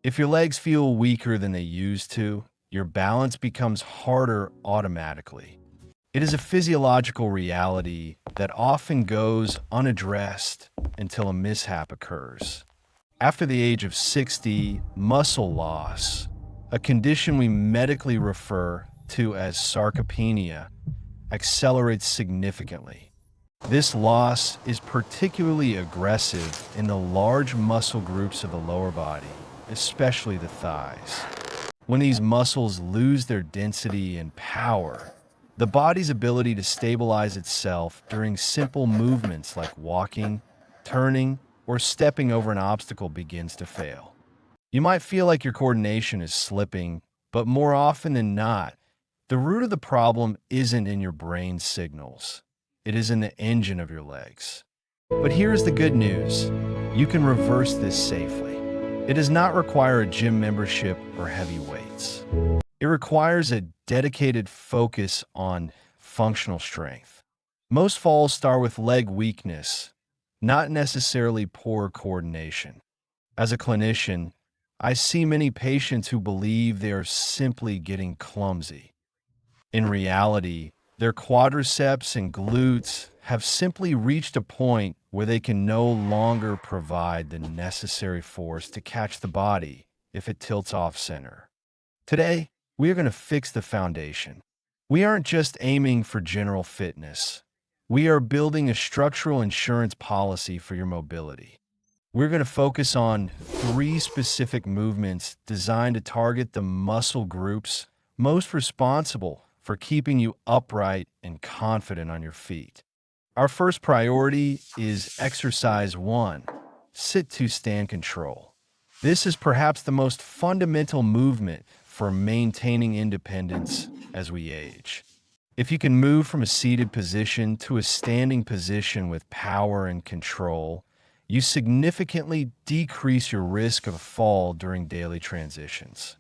If your legs feel weaker than they used to, your balance becomes harder automatically. It is a physiological reality that often goes unaddressed until a mishap occurs. After the age of 60, muscle loss, a condition we medically refer to as sarcopenia, accelerates significantly. This loss is particularly aggressive in the large muscle groups of the lower body, especially the thighs. When these muscles lose their density and power, the body's ability to stabilize itself during simple movements like walking, turning, or stepping over an obstacle begins to fail. You might feel like your coordination is slipping, but more often than not, the root of the problem isn't in your brain's signals. It is in the engine of your legs. But here's the good news. You can reverse this safely. It does not require a gym membership or heavy weights. It requires a dedicated focus on functional strength. Most falls start with leg weakness, not necessarily poor coordination. As a clinician, I see many patients who believe they are simply getting clumsy. In reality, their quadriceps and glutes have simply reached a point where they can no longer provide the necessary force to catch the body if it tilts off center. Today, we are going to fix the foundation. We aren't just aiming for general fitness. We are building a structural insurance policy for your mobility. We're going to focus on 3 specific movements designed to target the muscle groups most responsible for keeping you upright and confident on your feet. Our first priority is exercise 1, sit to stand control. This is perhaps the most fundamental movement for maintaining independence as we age. If you can move from a seated position to a standing position with power and control, you significantly decrease your risk of a fall during daily transitions.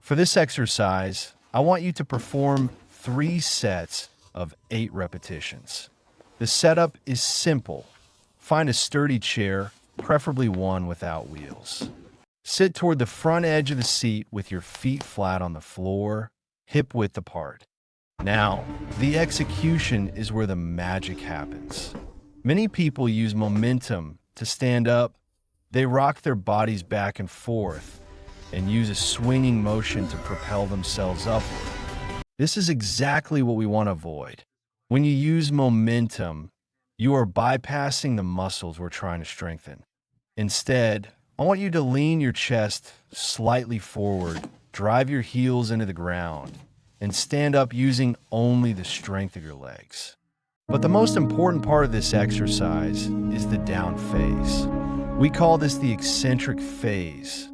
For this exercise, I want you to perform 3 sets of 8 repetitions. The setup is simple. Find a sturdy chair, preferably one without wheels. Sit toward the front edge of the seat with your feet flat on the floor, hip width apart. Now, the execution is where the magic happens. Many people use momentum to stand up. They rock their bodies back and forth and use a swinging motion to propel themselves upward. This is exactly what we want to avoid. When you use momentum, you are bypassing the muscles we're trying to strengthen. Instead, I want you to lean your chest slightly forward, drive your heels into the ground, and stand up using only the strength of your legs. But the most important part of this exercise is the down phase. We call this the eccentric phase.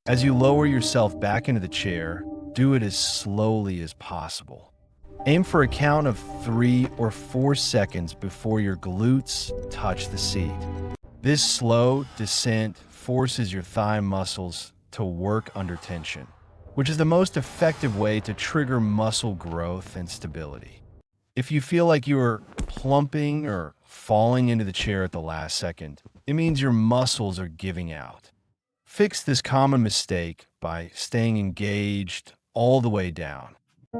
As you lower yourself back into the chair, do it as slowly as possible. Aim for a count of 3 or 4 seconds before your glutes touch the seat. This slow descent forces your thigh muscles to work under tension, which is the most effective way to trigger muscle growth and stability. If you feel like you are plumping or falling into the chair at the last second, it means your muscles are giving out. Fix this common mistake by staying engaged all the way down.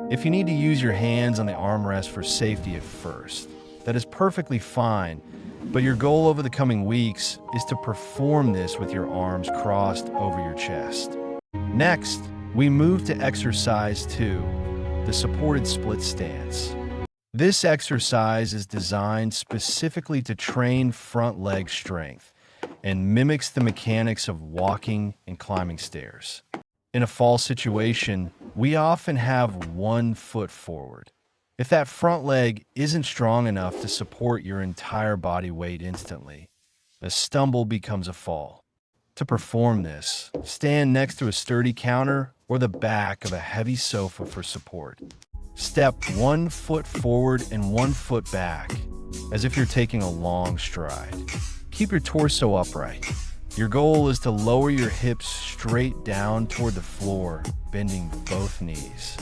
If you need to use your hands on the armrest for safety at first, that is perfectly fine, but your goal over the coming weeks is to perform this with your arms crossed over your chest. Next, we move to exercise 2, the supported split stance. This exercise is designed specifically to train front leg strength and mimics the mechanics of walking and climbing stairs. In a fall situation, we often have one foot forward. If that front leg isn't strong enough to support your entire body weight instantly, a stumble becomes a fall. To perform this, stand next to a sturdy counter or the back of a heavy sofa for support. Step 1 foot forward and 1 foot back, as if you're taking a long stride. Keep your torso upright. Your goal is to lower your hips straight down toward the floor, bending both knees.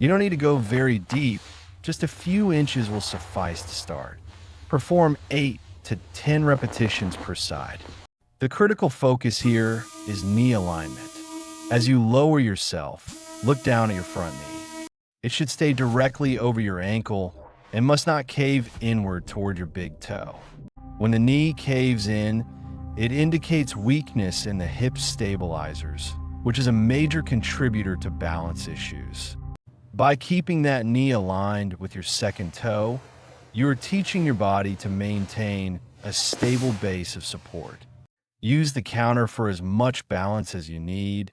You don't need to go very deep, just a few inches will suffice to start. Perform 8 to 10 repetitions per side. The critical focus here is knee alignment. As you lower yourself, look down at your front knee. It should stay directly over your ankle and must not cave inward toward your big toe. When the knee caves in, it indicates weakness in the hip stabilizers, which is a major contributor to balance issues. By keeping that knee aligned with your second toe, you are teaching your body to maintain a stable base of support. Use the counter for as much balance as you need,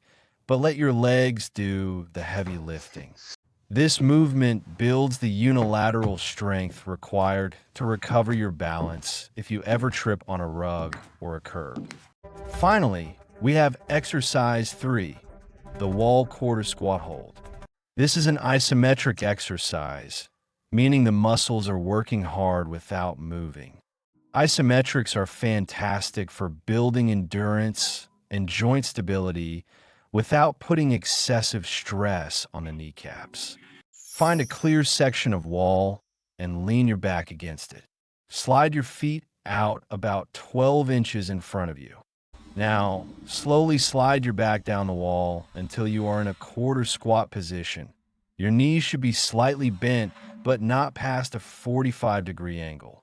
but let your legs do the heavy lifting. This movement builds the unilateral strength required to recover your balance if you ever trip on a rug or a curb. Finally, we have exercise 3, the wall quarter squat hold. This is an isometric exercise, meaning the muscles are working hard without moving. Isometrics are fantastic for building endurance and joint stability without putting excessive stress on the kneecaps. Find a clear section of wall and lean your back against it. Slide your feet out about 12 inches in front of you. Now, slowly slide your back down the wall until you are in a quarter squat position. Your knees should be slightly bent, but not past a 45-degree angle.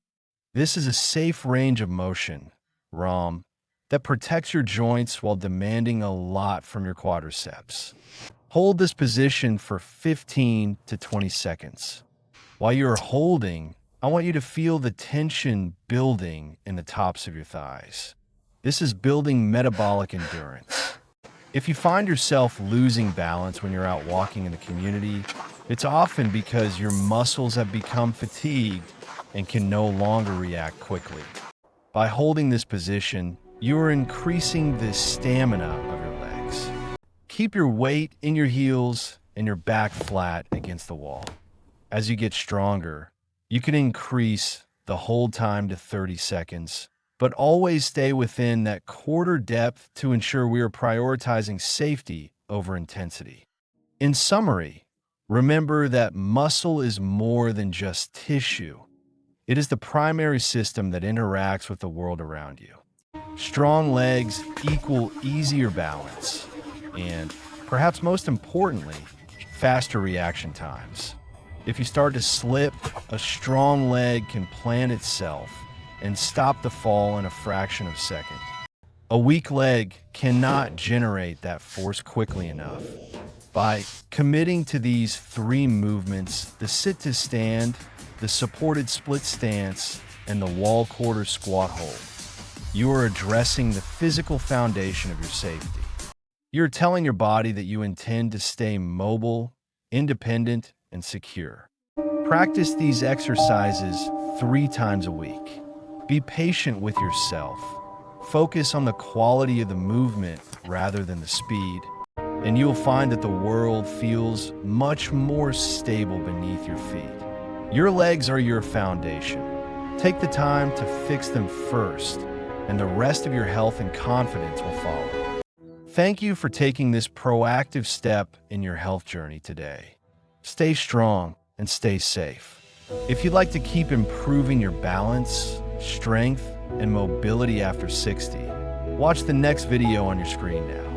This is a safe range of motion, ROM, that protects your joints while demanding a lot from your quadriceps. Hold this position for 15 to 20 seconds. While you're holding, I want you to feel the tension building in the tops of your thighs. This is building metabolic endurance. If you find yourself losing balance when you're out walking in the community, it's often because your muscles have become fatigued and can no longer react quickly. By holding this position, you are increasing the stamina of your legs. Keep your weight in your heels and your back flat against the wall. As you get stronger, you can increase the hold time to 30 seconds, but always stay within that quarter depth to ensure we are prioritizing safety over intensity. In summary, remember that muscle is more than just tissue. It is the primary system that interacts with the world around you. Strong legs equal easier balance, and, perhaps most importantly, faster reaction times. If you start to slip, a strong leg can plant itself and stop the fall in a fraction of a second. A weak leg cannot generate that force quickly enough. By committing to these 3 movements, the sit to stand, the supported split stance, and the wall quarter squat hold, you are addressing the physical foundation of your safety. You're telling your body that you intend to stay mobile, independent, and secure. Practice these exercises 3 times a week. Be patient with yourself. Focus on the quality of the movement rather than the speed, and you'll find that the world feels much more stable beneath your feet. Your legs are your foundation. Take the time to fix them first, and the rest of your health and confidence will follow. Thank you for taking this proactive step in your health journey today. Stay strong and stay safe. If you'd like to keep improving your balance, strength, and mobility after 60, watch the next video on your screen now.